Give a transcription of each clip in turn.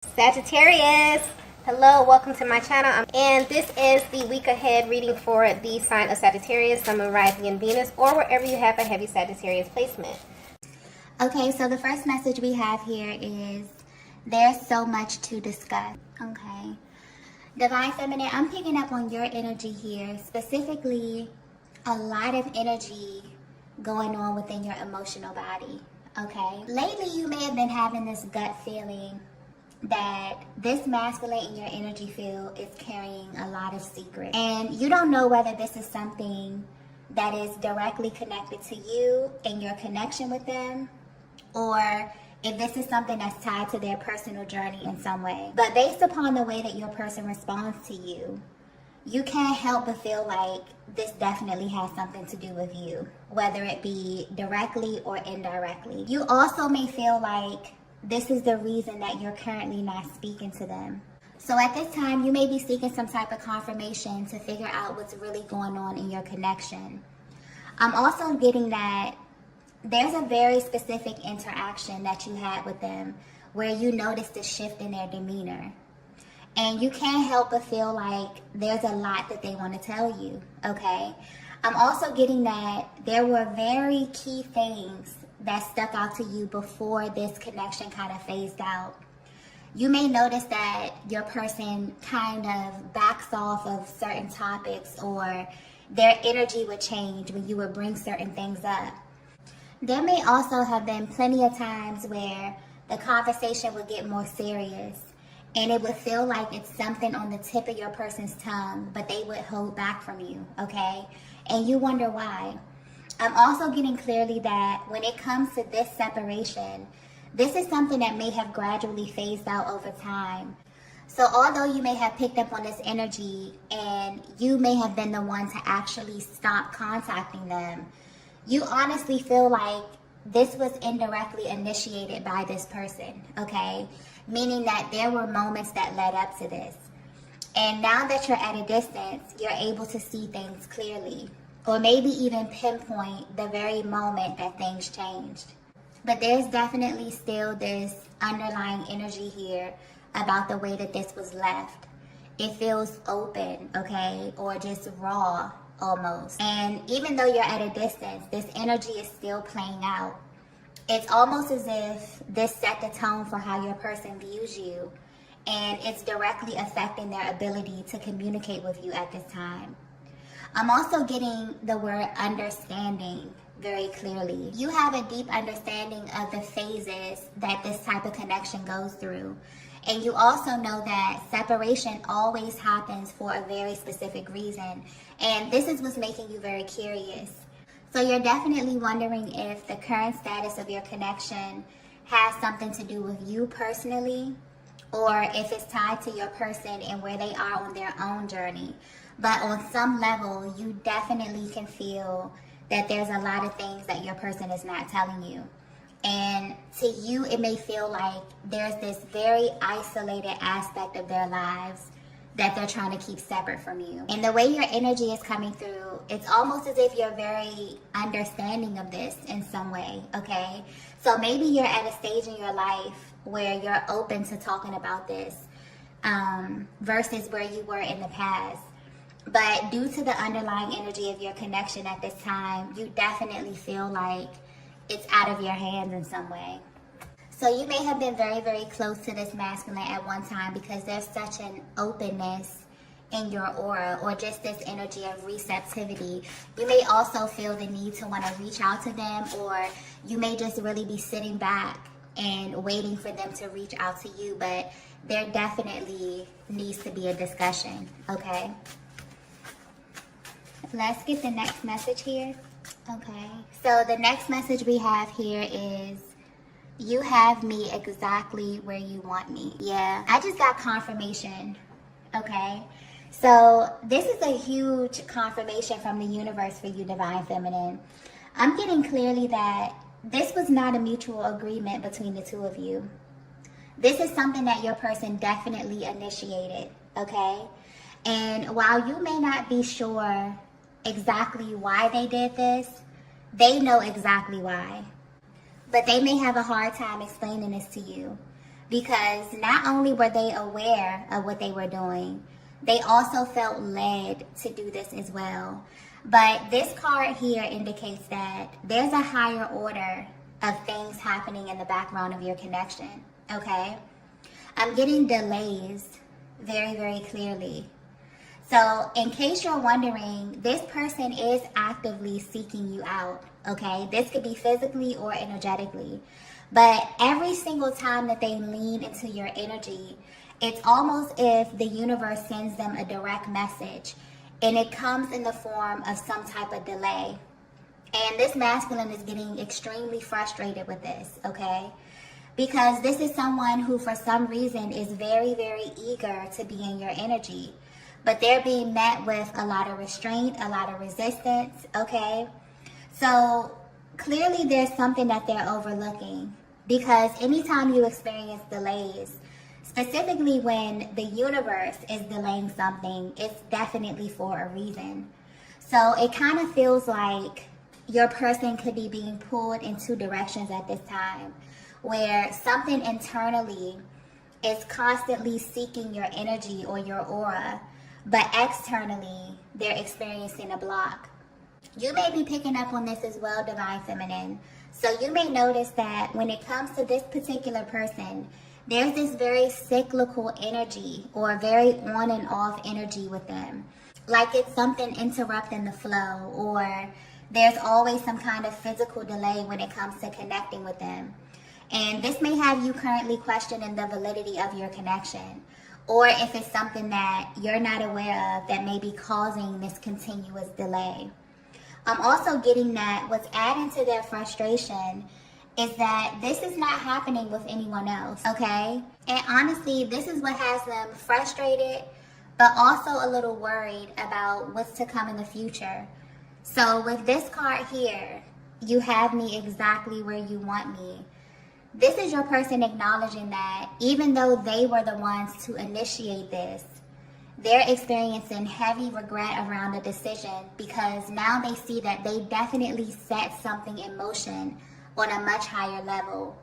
Sagittarius, hello, welcome to my channel, and this is the week ahead reading for the sign of Sagittarius, Sun, Moon, Rising, and Venus, or wherever you have a heavy Sagittarius placement. Okay, so the first message we have here is there's so much to discuss. Okay, Divine Feminine, I'm picking up on your energy here, specifically a lot of energy going on within your emotional body. Okay, lately you may have been having this gut feeling that this masculine in your energy field is carrying a lot of secrets, and you don't know whether this is something that is directly connected to you and your connection with them, or if this is something that's tied to their personal journey in some way. But based upon the way that your person responds to you, you can't help but feel like this definitely has something to do with you, whether it be directly or indirectly. You also may feel like this is the reason that you're currently not speaking to them. So at this time, you may be seeking some type of confirmation to figure out what's really going on in your connection. I'm also getting that there's a very specific interaction that you had with them where you noticed a shift in their demeanor. And you can't help but feel like there's a lot that they want to tell you, okay? I'm also getting that there were very key things that stuck out to you before this connection kind of phased out. You may notice that your person kind of backs off of certain topics, or their energy would change when you would bring certain things up. There may also have been plenty of times where the conversation would get more serious and it would feel like it's something on the tip of your person's tongue, but they would hold back from you, okay? And you wonder why. I'm also getting clearly that when it comes to this separation, this is something that may have gradually phased out over time. So although you may have picked up on this energy and you may have been the one to actually stop contacting them, you honestly feel like this was indirectly initiated by this person, okay? Meaning that there were moments that led up to this. And now that you're at a distance, you're able to see things clearly, or maybe even pinpoint the very moment that things changed. But there's definitely still this underlying energy here about the way that this was left. It feels open, okay, or just raw almost. And even though you're at a distance, this energy is still playing out. It's almost as if this set the tone for how your person views you, and it's directly affecting their ability to communicate with you at this time. I'm also getting the word understanding very clearly. You have a deep understanding of the phases that this type of connection goes through. And you also know that separation always happens for a very specific reason. And this is what's making you very curious. So you're definitely wondering if the current status of your connection has something to do with you personally, or if it's tied to your person and where they are on their own journey. But on some level, you definitely can feel that there's a lot of things that your person is not telling you. And to you, it may feel like there's this very isolated aspect of their lives that they're trying to keep separate from you. And the way your energy is coming through, it's almost as if you're very understanding of this in some way, okay? So maybe you're at a stage in your life where you're open to talking about this versus where you were in the past. But due to the underlying energy of your connection at this time, you definitely feel like it's out of your hands in some way. So you may have been very, very close to this masculine at one time because there's such an openness in your aura, or just this energy of receptivity. You may also feel the need to want to reach out to them, or you may just really be sitting back and waiting for them to reach out to you. But there definitely needs to be a discussion, okay? Let's get the next message here. Okay, so the next message we have here is, you have me exactly where you want me. Yeah, I just got confirmation, okay? So this is a huge confirmation from the universe for you, Divine Feminine. I'm getting clearly that this was not a mutual agreement between the two of you. This is something that your person definitely initiated, okay? And while you may not be sure exactly why they did this, they know exactly why. But they may have a hard time explaining this to you because not only were they aware of what they were doing, they also felt led to do this as well. But this card here indicates that there's a higher order of things happening in the background of your connection, okay? I'm getting delays very, very clearly. So in case you're wondering, this person is actively seeking you out, okay? This could be physically or energetically. But every single time that they lean into your energy, it's almost if the universe sends them a direct message, and it comes in the form of some type of delay. And this masculine is getting extremely frustrated with this, okay? Because this is someone who for some reason is very, very eager to be in your energy. But they're being met with a lot of restraint, a lot of resistance, okay? So clearly there's something that they're overlooking, because anytime you experience delays, specifically when the universe is delaying something, it's definitely for a reason. So it kind of feels like your person could be being pulled in two directions at this time, where something internally is constantly seeking your energy or your aura, but externally they're experiencing a block. You may be picking up on this as well, Divine Feminine. So you may notice that when it comes to this particular person, there's this very cyclical energy or very on and off energy with them. Like it's something interrupting the flow, or there's always some kind of physical delay when it comes to connecting with them. And this may have you currently questioning the validity of your connection, or if it's something that you're not aware of that may be causing this continuous delay. I'm also getting that what's adding to their frustration is that this is not happening with anyone else, okay? And honestly, this is what has them frustrated, but also a little worried about what's to come in the future. So with this card here, you have me exactly where you want me. This is your person acknowledging that even though they were the ones to initiate this, they're experiencing heavy regret around the decision, because now they see that they definitely set something in motion on a much higher level.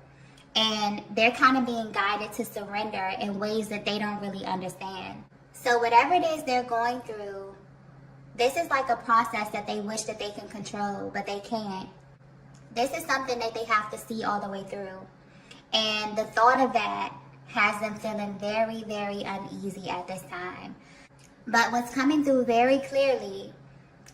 And they're kind of being guided to surrender in ways that they don't really understand. So whatever it is they're going through, this is like a process that they wish that they can control, but they can't. This is something that they have to see all the way through. And the thought of that has them feeling very, very uneasy at this time. But what's coming through very clearly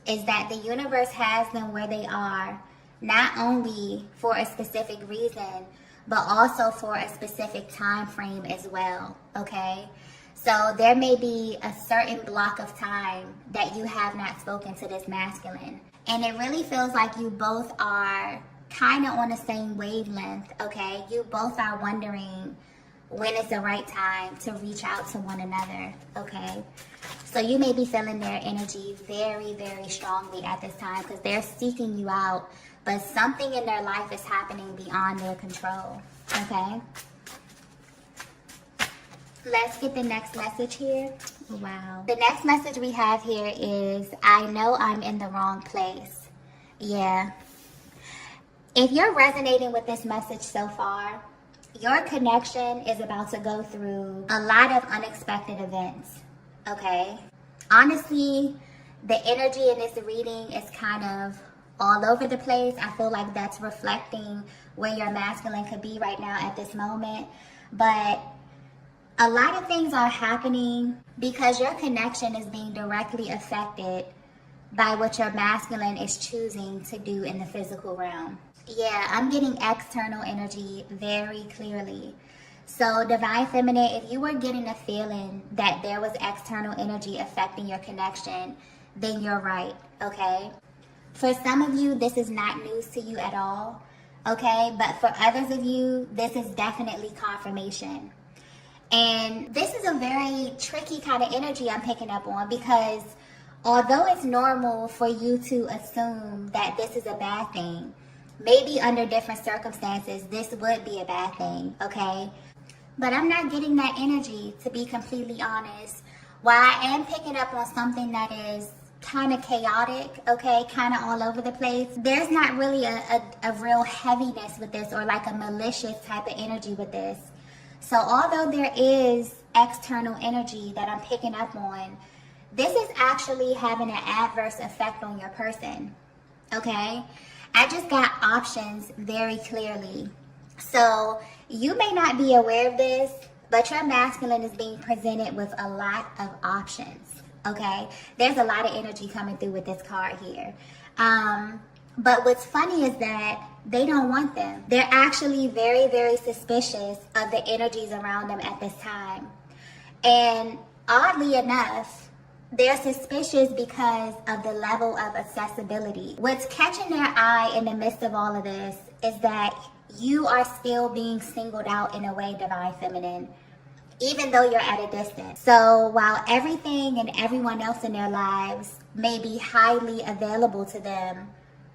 is that the universe has them where they are, not only for a specific reason, but also for a specific time frame as well, okay? So there may be a certain block of time that you have not spoken to this masculine. And it really feels like you both are kind of on the same wavelength, okay? You both are wondering when is the right time to reach out to one another, okay? So you may be feeling their energy very, very strongly at this time, because they're seeking you out, but something in their life is happening beyond their control, okay? Let's get the next message here. Wow. The next message we have here is, I know I'm in the wrong place. Yeah. If you're resonating with this message so far, your connection is about to go through a lot of unexpected events, okay? Honestly, the energy in this reading is kind of all over the place. I feel like that's reflecting where your masculine could be right now at this moment. But a lot of things are happening because your connection is being directly affected by what your masculine is choosing to do in the physical realm. Yeah, I'm getting external energy very clearly. So Divine Feminine, if you were getting a feeling that there was external energy affecting your connection, then you're right, okay? For some of you, this is not news to you at all, okay? But for others of you, this is definitely confirmation. And this is a very tricky kind of energy I'm picking up on, because although it's normal for you to assume that this is a bad thing, maybe under different circumstances, this would be a bad thing, okay? But I'm not getting that energy, to be completely honest. While I am picking up on something that is kind of chaotic, okay, kind of all over the place, there's not really a real heaviness with this, or like a malicious type of energy with this. So although there is external energy that I'm picking up on, this is actually having an adverse effect on your person, okay? I just got options very clearly. So you may not be aware of this, but your masculine is being presented with a lot of options, okay? There's a lot of energy coming through with this card here. But what's funny is that they don't want them. They're actually very, very suspicious of the energies around them at this time. And oddly enough, they're suspicious because of the level of accessibility. What's catching their eye in the midst of all of this is that you are still being singled out in a way, Divine Feminine, even though you're at a distance. So while everything and everyone else in their lives may be highly available to them,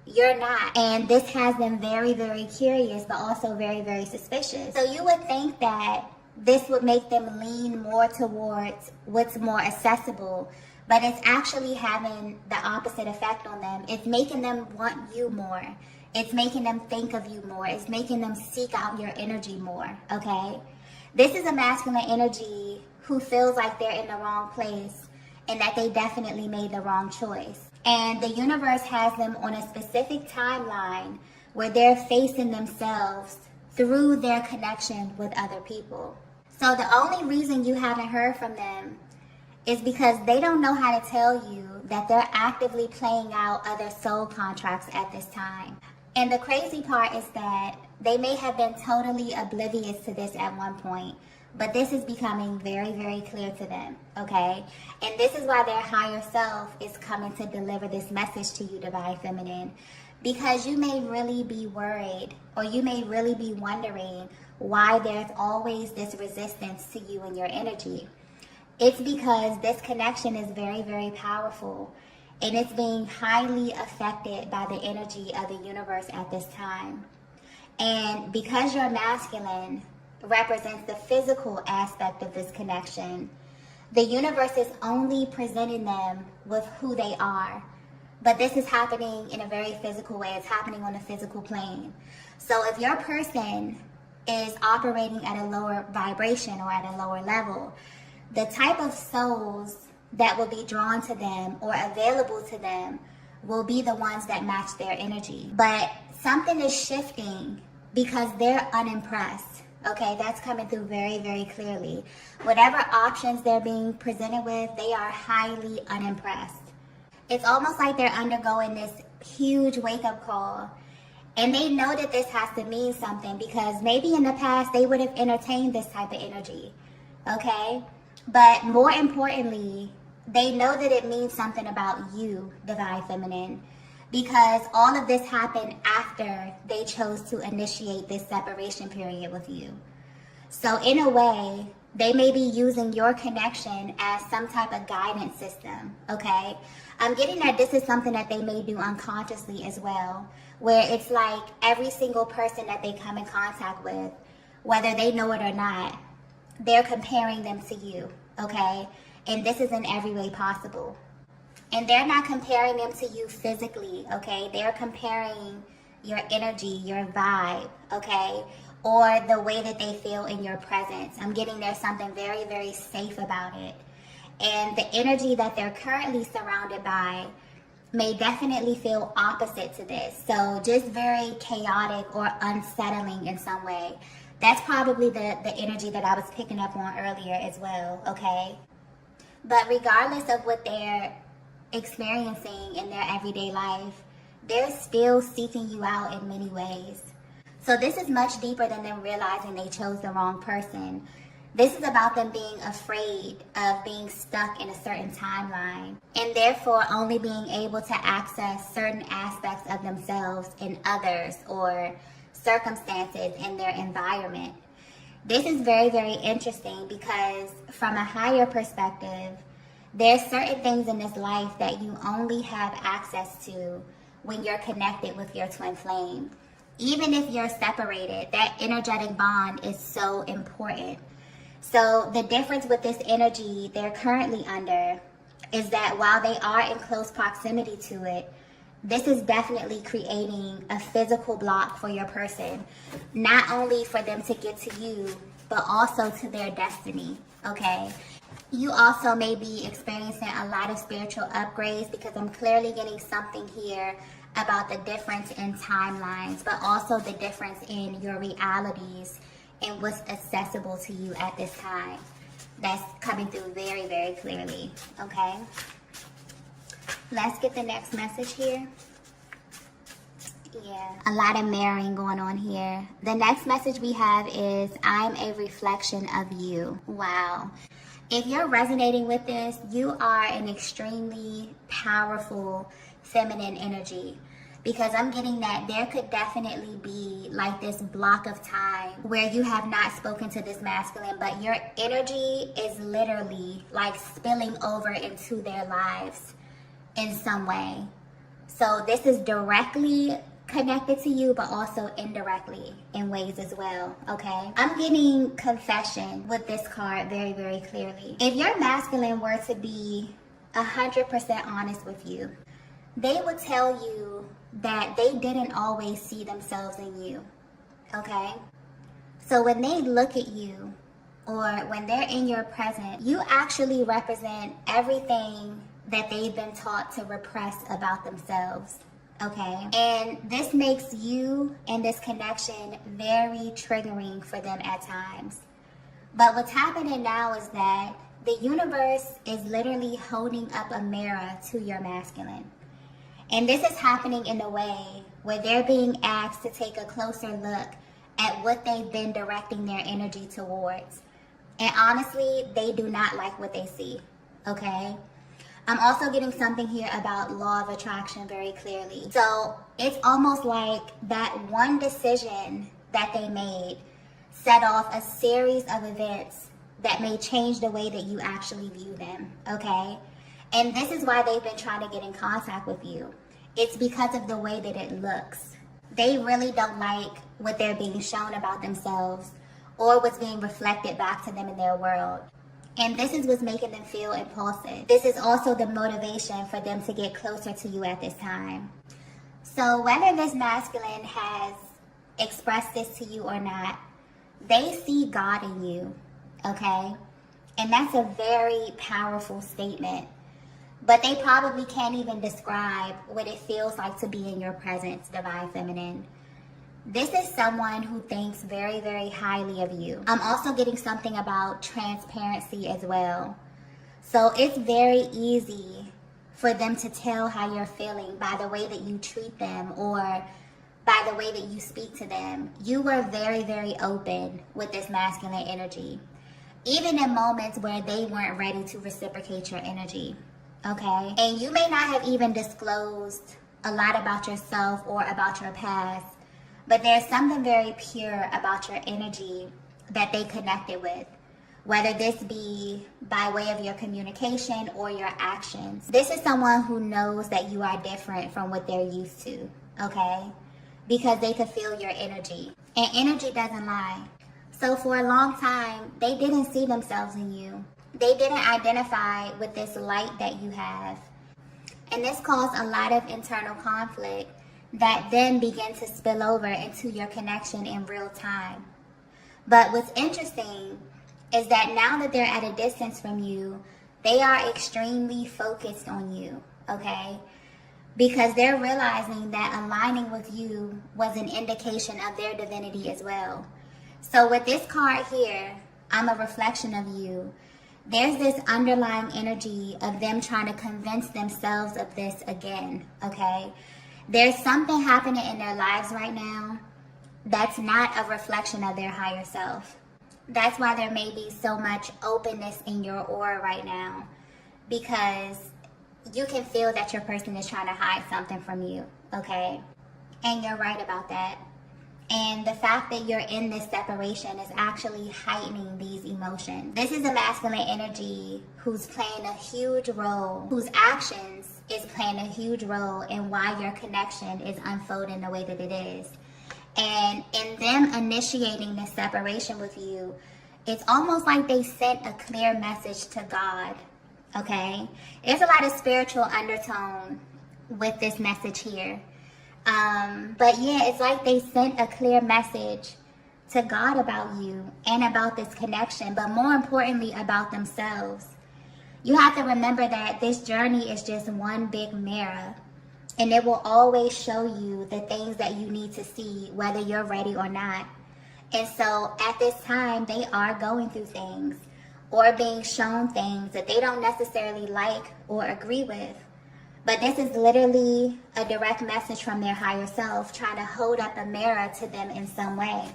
you're not. And this has them very, very curious, but also very, very suspicious. So you would think that this would make them lean more towards what's more accessible, but it's actually having the opposite effect on them. It's making them want you more. It's making them think of you more. It's making them seek out your energy more, okay? This is a masculine energy who feels like they're in the wrong place and that they definitely made the wrong choice. And the universe has them on a specific timeline where they're facing themselves through their connection with other people. So the only reason you haven't heard from them is because they don't know how to tell you that they're actively playing out other soul contracts at this time. And the crazy part is that they may have been totally oblivious to this at one point, but this is becoming very, very clear to them, okay? And this is why their higher self is coming to deliver this message to you, Divine Feminine, because you may really be worried, or you may really be wondering why there's always this resistance to you and your energy. It's because this connection is very, very powerful, and it's being highly affected by the energy of the universe at this time. And because you're masculine represents the physical aspect of this connection, the universe is only presenting them with who they are. But this is happening in a very physical way. It's happening on a physical plane. So if your person is operating at a lower vibration or at a lower level, the type of souls that will be drawn to them or available to them will be the ones that match their energy. But something is shifting because they're unimpressed. Okay, that's coming through very, very clearly. Whatever options they're being presented with, they are highly unimpressed. It's almost like they're undergoing this huge wake-up call. And they know that this has to mean something because maybe in the past they would have entertained this type of energy. Okay? But more importantly, they know that it means something about you, Divine Feminine, because all of this happened after they chose to initiate this separation period with you. So in a way, they may be using your connection as some type of guidance system, okay? I'm getting that this is something that they may do unconsciously as well, where it's like every single person that they come in contact with, whether they know it or not, they're comparing them to you, okay? And this is in every way possible. And they're not comparing them to you physically, okay? They're comparing your energy, your vibe, okay? Or the way that they feel in your presence. I'm getting there's something very, very safe about it. And the energy that they're currently surrounded by may definitely feel opposite to this. So just very chaotic or unsettling in some way. That's probably the energy that I was picking up on earlier as well, okay? But regardless of what they're experiencing in their everyday life, they're still seeking you out in many ways. So this is much deeper than them realizing they chose the wrong person. This is about them being afraid of being stuck in a certain timeline and therefore only being able to access certain aspects of themselves in others or circumstances in their environment. This is very, very interesting because from a higher perspective, there's certain things in this life that you only have access to when you're connected with your twin flame. Even if you're separated, that energetic bond is so important. So the difference with this energy they're currently under is that while they are in close proximity to it, this is definitely creating a physical block for your person. Not only for them to get to you, but also to their destiny, okay? You also may be experiencing a lot of spiritual upgrades because I'm clearly getting something here about the difference in timelines, but also the difference in your realities and what's accessible to you at this time. That's coming through very, very clearly, okay? Let's get the next message here. Yeah, a lot of mirroring going on here. The next message we have is, I'm a reflection of you. Wow. If you're resonating with this, you are an extremely powerful feminine energy, because I'm getting that there could definitely be like this block of time where you have not spoken to this masculine, but your energy is literally like spilling over into their lives in some way. So this is directly connected to you, but also indirectly in ways as well, okay? I'm getting confession with this card very, very clearly. If your masculine were to be 100% honest with you, they would tell you that they didn't always see themselves in you, okay? So when they look at you, or when they're in your presence, you actually represent everything that they've been taught to repress about themselves, okay? And this makes you and this connection very triggering for them at times. But what's happening now is that the universe is literally holding up a mirror to your masculine. And this is happening in a way where they're being asked to take a closer look at what they've been directing their energy towards. And honestly, they do not like what they see, okay? I'm also getting something here about law of attraction very clearly. So it's almost like that one decision that they made set off a series of events that may change the way that you actually view them, okay? And this is why they've been trying to get in contact with you. It's because of the way that it looks. They really don't like what they're being shown about themselves or what's being reflected back to them in their world. And this is what's making them feel impulsive. This is also the motivation for them to get closer to you at this time. So whether this masculine has expressed this to you or not, they see God in you, okay? And that's a very powerful statement. But they probably can't even describe what it feels like to be in your presence, Divine Feminine. This is someone who thinks very, very highly of you. I'm also getting something about transparency as well. So it's very easy for them to tell how you're feeling by the way that you treat them or by the way that you speak to them. You were very, very open with this masculine energy, even in moments where they weren't ready to reciprocate your energy, okay? And you may not have even disclosed a lot about yourself or about your past, but there's something very pure about your energy that they connected with, whether this be by way of your communication or your actions. This is someone who knows that you are different from what they're used to, okay? Because they could feel your energy. And energy doesn't lie. So for a long time, they didn't see themselves in you. They didn't identify with this light that you have. And this caused a lot of internal conflict that then began to spill over into your connection in real time. But what's interesting is that now that they're at a distance from you, they are extremely focused on you, okay? Because they're realizing that aligning with you was an indication of their divinity as well. So with this card here, I'm a reflection of you. There's this underlying energy of them trying to convince themselves of this again, okay? There's something happening in their lives right now that's not a reflection of their higher self. That's why there may be so much openness in your aura right now, because you can feel that your person is trying to hide something from you, okay? And you're right about that. And the fact that you're in this separation is actually heightening these emotions. This is a masculine energy who's playing a huge role, whose actions is playing a huge role in why your connection is unfolding the way that it is. And in them initiating this separation with you, it's almost like they sent a clear message to God, okay? There's a lot of spiritual undertone with this message here. But yeah, it's like they sent a clear message to God about you and about this connection, but more importantly about themselves. You have to remember that this journey is just one big mirror, and it will always show you the things that you need to see, whether you're ready or not. And so at this time, they are going through things or being shown things that they don't necessarily like or agree with. But this is literally a direct message from their higher self trying to hold up a mirror to them in some way.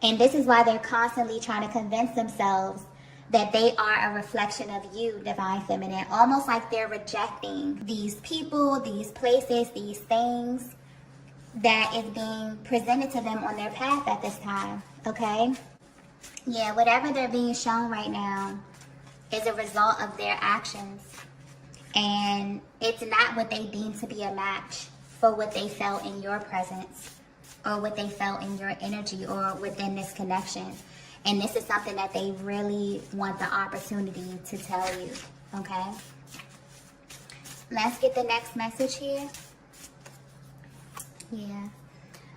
And this is why they're constantly trying to convince themselves that they are a reflection of you, Divine Feminine. Almost like they're rejecting these people, these places, these things that is being presented to them on their path at this time, okay? Yeah, whatever they're being shown right now is a result of their actions. And it's not what they deem to be a match for what they felt in your presence or what they felt in your energy or within this connection. And this is something that they really want the opportunity to tell you, okay? Let's get the next message here. Yeah.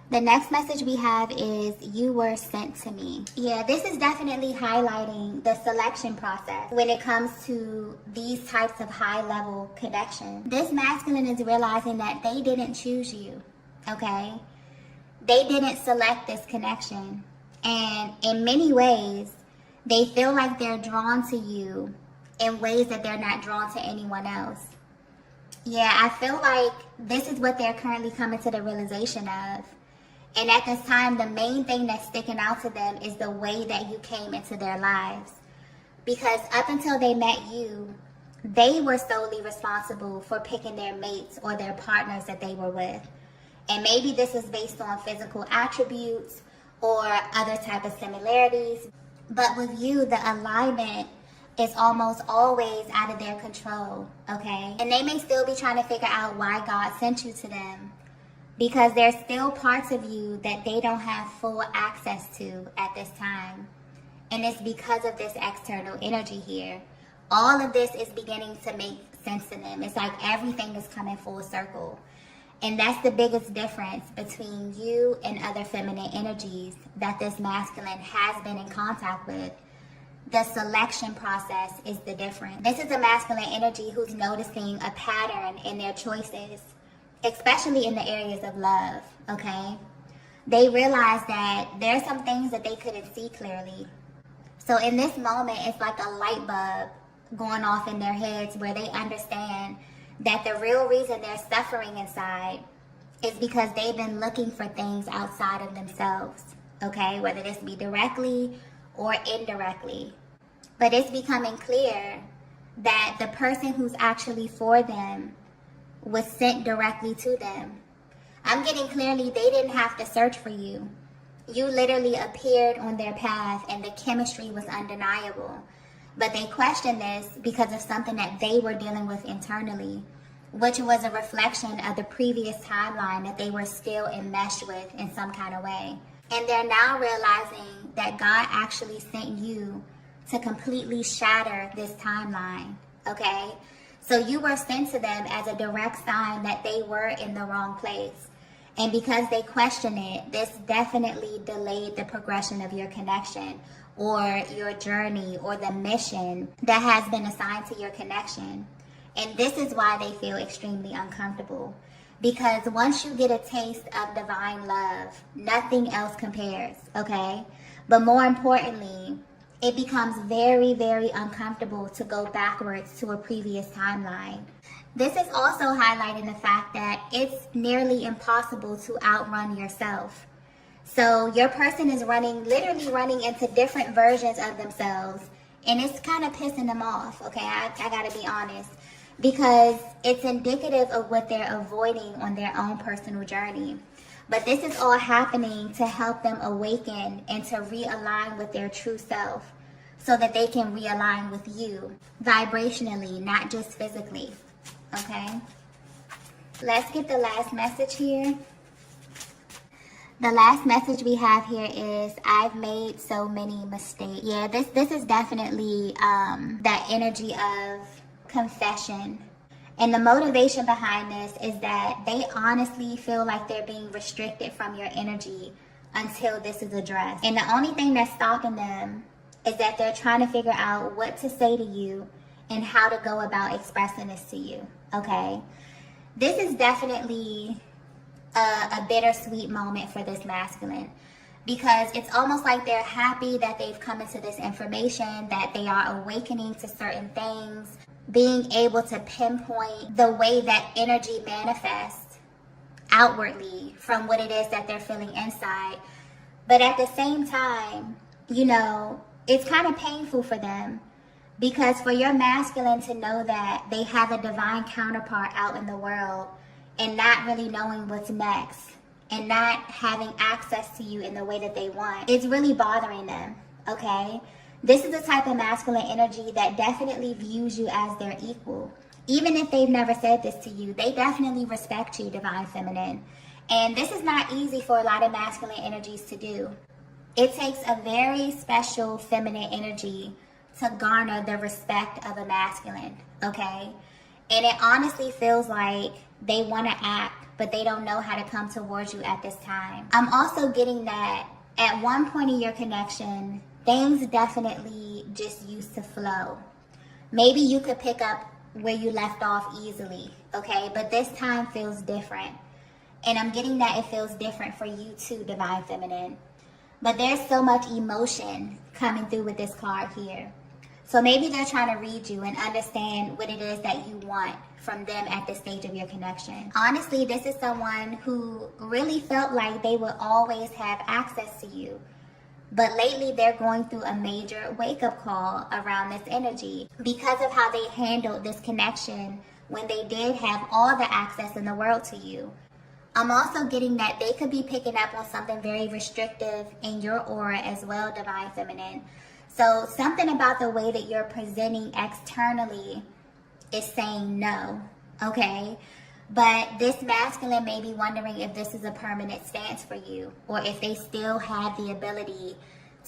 The next message we have is, you were sent to me. Yeah, this is definitely highlighting the selection process when it comes to these types of high-level connections. This masculine is realizing that they didn't choose you, okay? They didn't select this connection. And in many ways, they feel like they're drawn to you in ways that they're not drawn to anyone else. Yeah, I feel like this is what they're currently coming to the realization of. And at this time, the main thing that's sticking out to them is the way that you came into their lives. Because up until they met you, they were solely responsible for picking their mates or their partners that they were with. And maybe this is based on physical attributes or other type of similarities. But with you, the alignment is almost always out of their control, okay? And they may still be trying to figure out why God sent you to them, because there's still parts of you that they don't have full access to at this time. And it's because of this external energy here. All of this is beginning to make sense to them. It's like everything is coming full circle. And that's the biggest difference between you and other feminine energies that this masculine has been in contact with. The selection process is the difference. This is a masculine energy who's noticing a pattern in their choices, especially in the areas of love, okay? They realize that there's some things that they couldn't see clearly. So in this moment, it's like a light bulb going off in their heads where they understand that the real reason they're suffering inside is because they've been looking for things outside of themselves, okay? Whether this be directly or indirectly. But it's becoming clear that the person who's actually for them was sent directly to them. I'm getting clearly they didn't have to search for you. You literally appeared on their path and the chemistry was undeniable. But they questioned this because of something that they were dealing with internally, which was a reflection of the previous timeline that they were still enmeshed with in some kind of way. And they're now realizing that God actually sent you to completely shatter this timeline, okay? So you were sent to them as a direct sign that they were in the wrong place. And because they questioned it, this definitely delayed the progression of your connection or your journey or the mission that has been assigned to your connection. And this is why they feel extremely uncomfortable. Because once you get a taste of divine love, nothing else compares, okay? But more importantly, it becomes very, very uncomfortable to go backwards to a previous timeline. This is also highlighting the fact that it's nearly impossible to outrun yourself. So your person is literally running into different versions of themselves, and it's kind of pissing them off, okay? I gotta be honest, because it's indicative of what they're avoiding on their own personal journey. But this is all happening to help them awaken and to realign with their true self so that they can realign with you vibrationally, not just physically, okay? Let's get the last message here. The last message we have here is, I've made so many mistakes. Yeah, this is definitely that energy of confession. And the motivation behind this is that they honestly feel like they're being restricted from your energy until this is addressed. And the only thing that's stopping them is that they're trying to figure out what to say to you and how to go about expressing this to you, okay? This is definitely a bittersweet moment for this masculine, because it's almost like they're happy that they've come into this information, that they are awakening to certain things, being able to pinpoint the way that energy manifests outwardly from what it is that they're feeling inside. But at the same time, you know, it's kind of painful for them, because for your masculine to know that they have a divine counterpart out in the world and not really knowing what's next and not having access to you in the way that they want, it's really bothering them, okay? This is the type of masculine energy that definitely views you as their equal. Even if they've never said this to you, they definitely respect you, divine feminine. And this is not easy for a lot of masculine energies to do. It takes a very special feminine energy to garner the respect of a masculine, okay? And it honestly feels like they want to act, but they don't know how to come towards you at this time. I'm also getting that at one point in your connection, things definitely just used to flow. Maybe you could pick up where you left off easily, okay? But this time feels different. And I'm getting that it feels different for you too, divine feminine. But there's so much emotion coming through with this card here. So maybe they're trying to read you and understand what it is that you want from them at this stage of your connection. Honestly, this is someone who really felt like they would always have access to you. But lately, they're going through a major wake-up call around this energy because of how they handled this connection when they did have all the access in the world to you. I'm also getting that they could be picking up on something very restrictive in your aura as well, divine feminine. So something about the way that you're presenting externally is saying no, okay? But this masculine may be wondering if this is a permanent stance for you, or if they still have the ability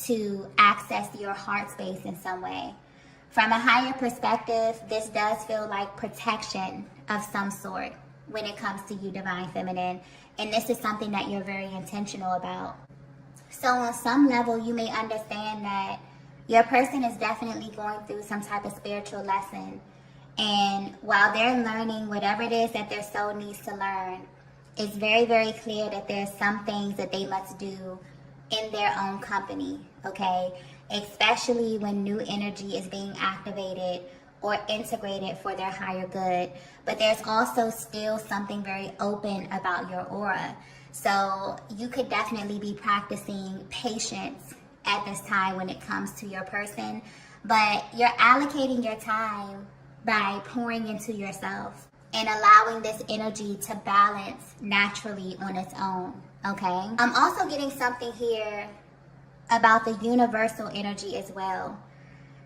to access your heart space in some way. From a higher perspective, this does feel like protection of some sort when it comes to you, divine feminine. And this is something that you're very intentional about. So on some level, you may understand that your person is definitely going through some type of spiritual lesson. And while they're learning whatever it is that their soul needs to learn, it's very, very clear that there's some things that they must do in their own company, okay? Especially when new energy is being activated or integrated for their higher good. But there's also still something very open about your aura. So you could definitely be practicing patience at this time when it comes to your person. But you're allocating your time by pouring into yourself and allowing this energy to balance naturally on its own, okay? I'm also getting something here about the universal energy as well.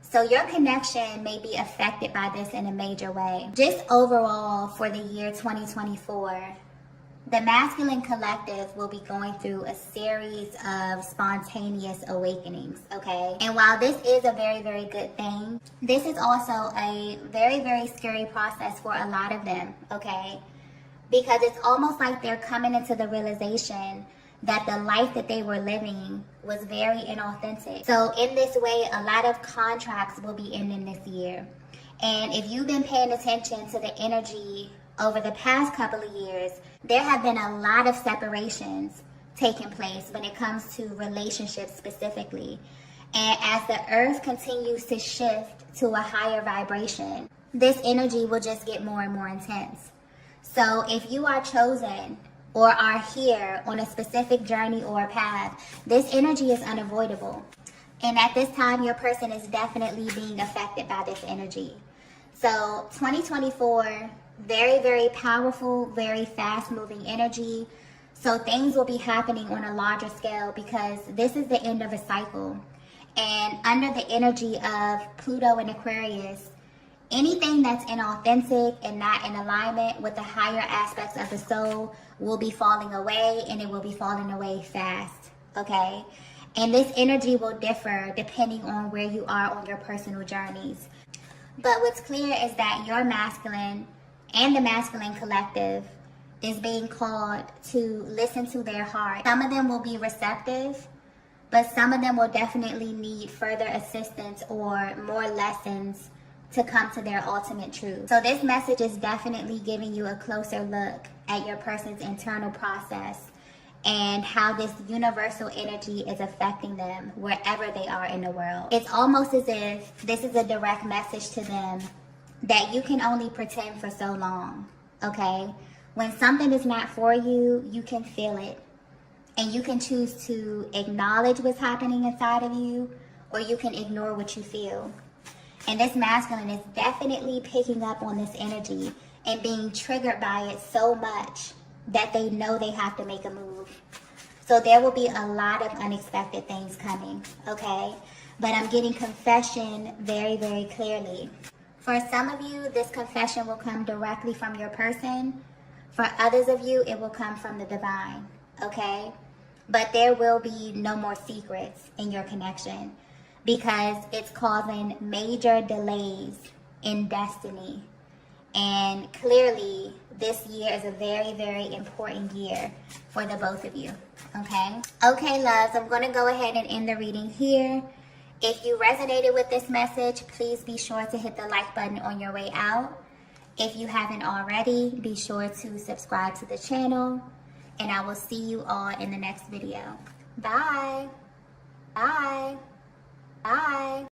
So your connection may be affected by this in a major way. Just overall for the year 2024, the masculine collective will be going through a series of spontaneous awakenings, okay? And while this is a very, very good thing, this is also a very, very scary process for a lot of them, okay? Because it's almost like they're coming into the realization that the life that they were living was very inauthentic. So in this way, a lot of contracts will be ending this year. And if you've been paying attention to the energy over the past couple of years, there have been a lot of separations taking place when it comes to relationships specifically. And as the earth continues to shift to a higher vibration, this energy will just get more and more intense. So if you are chosen or are here on a specific journey or a path, this energy is unavoidable. And at this time, your person is definitely being affected by this energy. So 2024, very, very powerful, very fast-moving energy. So things will be happening on a larger scale because this is the end of a cycle. And under the energy of Pluto and Aquarius, anything that's inauthentic and not in alignment with the higher aspects of the soul will be falling away, and it will be falling away fast, okay? And this energy will differ depending on where you are on your personal journeys. But what's clear is that your masculine and the masculine collective is being called to listen to their heart. Some of them will be receptive, but some of them will definitely need further assistance or more lessons to come to their ultimate truth. So this message is definitely giving you a closer look at your person's internal process and how this universal energy is affecting them wherever they are in the world. It's almost as if this is a direct message to them that you can only pretend for so long, okay? When something is not for you, you can feel it. And you can choose to acknowledge what's happening inside of you, or you can ignore what you feel. And this masculine is definitely picking up on this energy and being triggered by it so much that they know they have to make a move. So there will be a lot of unexpected things coming, okay? But I'm getting confession very, very clearly. For some of you, this confession will come directly from your person. For others of you, it will come from the divine, okay? But there will be no more secrets in your connection because it's causing major delays in destiny. And clearly, this year is a very, very important year for the both of you, okay? Okay, loves, I'm going to go ahead and end the reading here. If you resonated with this message, please be sure to hit the like button on your way out. If you haven't already, be sure to subscribe to the channel. And I will see you all in the next video. Bye. Bye. Bye.